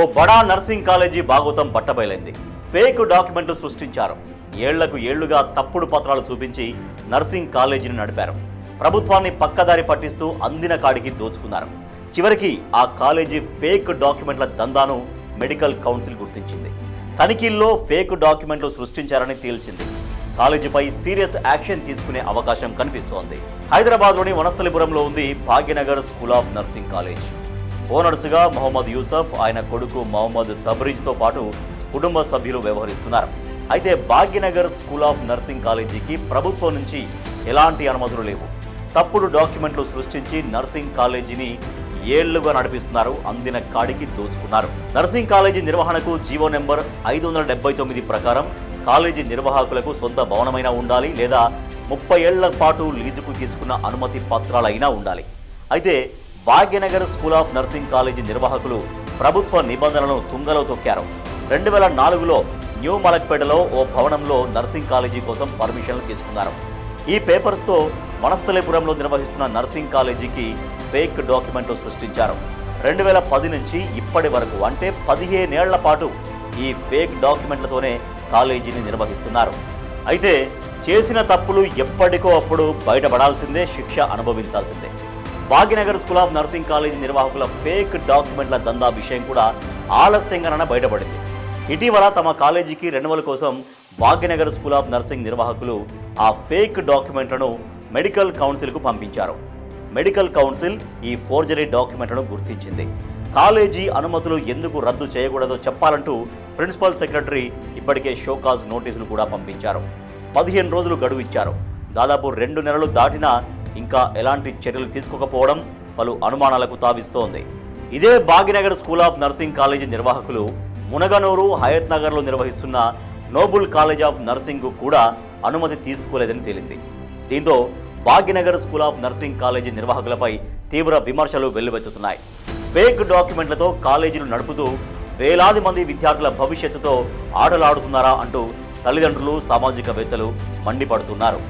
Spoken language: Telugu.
ఓ బడా నర్సింగ్ కాలేజీ భాగవతం బట్టబయలైంది. ఫేక్ డాక్యుమెంట్లు సృష్టించారు. ఏళ్లకు ఏళ్లుగా తప్పుడు పత్రాలు చూపించి నర్సింగ్ కాలేజీని నడిపారు. ప్రభుత్వాన్ని పక్కదారి పట్టిస్తూ అందిన కాడికి దోచుకున్నారు. చివరికి ఆ కాలేజీ ఫేక్ డాక్యుమెంట్ల దందాను మెడికల్ కౌన్సిల్ గుర్తించింది. తనిఖీల్లో ఫేక్ డాక్యుమెంట్లు సృష్టించారని తేల్చింది. కాలేజీపై సీరియస్ యాక్షన్ తీసుకునే అవకాశం కనిపిస్తోంది. హైదరాబాద్లోని వనస్థలిపురంలో ఉంది Bhagyanagar school of nursing college. ఓనర్స్గా మొహమ్మద్ యూసఫ్, ఆయన కొడుకు మొహమ్మద్ తబ్రీజ్తో పాటు కుటుంబ సభ్యులు వ్యవహరిస్తున్నారు. అయితే భాగ్యనగర్ స్కూల్ ఆఫ్ నర్సింగ్ కాలేజీకి ప్రభుత్వం నుంచి ఎలాంటి అనుమతులు లేవు. తప్పుడు డాక్యుమెంట్లు సృష్టించి నర్సింగ్ కాలేజీని ఏళ్లుగా నడిపిస్తున్నారు. అందిన కాడికి దోచుకున్నారు. నర్సింగ్ కాలేజీ నిర్వహణకు జీవో నెంబర్ 579 ప్రకారం కాలేజీ నిర్వాహకులకు సొంత భవనమైనా ఉండాలి, లేదా 30 ఏళ్ల పాటు లీజుకు తీసుకున్న అనుమతి పత్రాలైనా ఉండాలి. అయితే Bhagyanagar school of nursing college నిర్వాహకులు ప్రభుత్వ నిబంధనలను తుంగలో తొక్కారు. 2004లో న్యూ మలక్పేటలో ఓ భవనంలో నర్సింగ్ కాలేజీ కోసం పర్మిషన్లు తీసుకున్నారు. ఈ పేపర్స్తో వనస్థలిపురంలో నిర్వహిస్తున్న నర్సింగ్ కాలేజీకి ఫేక్ డాక్యుమెంట్లు సృష్టించారు. 2010 నుంచి ఇప్పటి వరకు అంటే 15 ఏళ్ల పాటు ఈ ఫేక్ డాక్యుమెంట్లతోనే కాలేజీని నిర్వహిస్తున్నారు. అయితే చేసిన తప్పులు ఎప్పటికో అప్పుడు బయటపడాల్సిందే, శిక్ష అనుభవించాల్సిందే. Bhagyanagar school of nursing college నిర్వాహకుల ఫేక్ డాక్యుమెంట్ల దందా విషయం కూడా ఆలస్యంగానే బయటపడింది. ఇటీవల తమ కాలేజీకి రెన్యువల్ కోసం భాగ్యనగర్ స్కూల్ ఆఫ్ నర్సింగ్ నిర్వాహకులు ఆ ఫేక్ డాక్యుమెంట్లను మెడికల్ కౌన్సిల్కు పంపించారు. మెడికల్ కౌన్సిల్ ఈ ఫోర్జరీ డాక్యుమెంట్లను గుర్తించింది. కాలేజీ అనుమతులు ఎందుకు రద్దు చేయకూడదో చెప్పాలంటూ ప్రిన్సిపల్ సెక్రటరీ ఇప్పటికే షోకాజ్ నోటీసులు కూడా పంపించారు. 15 రోజులు గడువు ఇచ్చారు. దాదాపు 2 నెలలు దాటినా ఇంకా ఎలాంటి చర్యలు తీసుకోకపోవడం పలు అనుమానాలకు తావిస్తోంది. ఇదే Bhagyanagar school of nursing college నిర్వాహకులు మునగనూరు, హయత్ నగర్లో నిర్వహిస్తున్న నోబుల్ కాలేజ్ ఆఫ్ నర్సింగ్ కూడా అనుమతి తీసుకోలేదని తేలింది. దీంతో Bhagyanagar school of nursing college నిర్వాహకులపై తీవ్ర విమర్శలు వెల్లువెత్తుతున్నాయి. ఫేక్ డాక్యుమెంట్లతో కాలేజీలు నడుపుతూ వేలాది మంది విద్యార్థుల భవిష్యత్తుతో ఆటలాడుతున్నారా అంటూ తల్లిదండ్రులు, సామాజికవేత్తలు మండిపడుతున్నారు.